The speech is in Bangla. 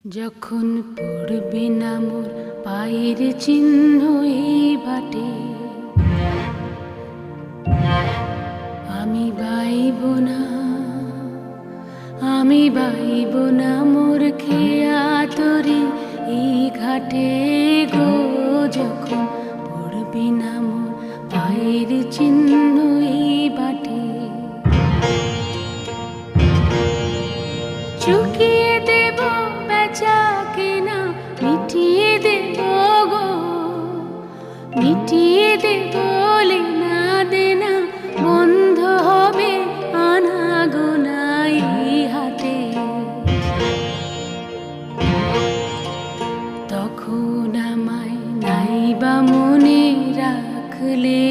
যখন পড়বে না মোর পায়ের চিহ্ন এই বাটে, আমি বাইব না, আমি বাইব না মোর খেয়া তরি এই ঘাটে গো। যখন পড়বে না মোর পায়ের চিহ্ন এই বাটে, চুকিয়ে দেব বেচা কেনা, মিটিয়ে দেব গো, মিটিয়ে দেব লেনা দেনা, বন্ধ হবে আনাগোনা এই হাটে। তখন আমায় নাইবা মনে রাখলে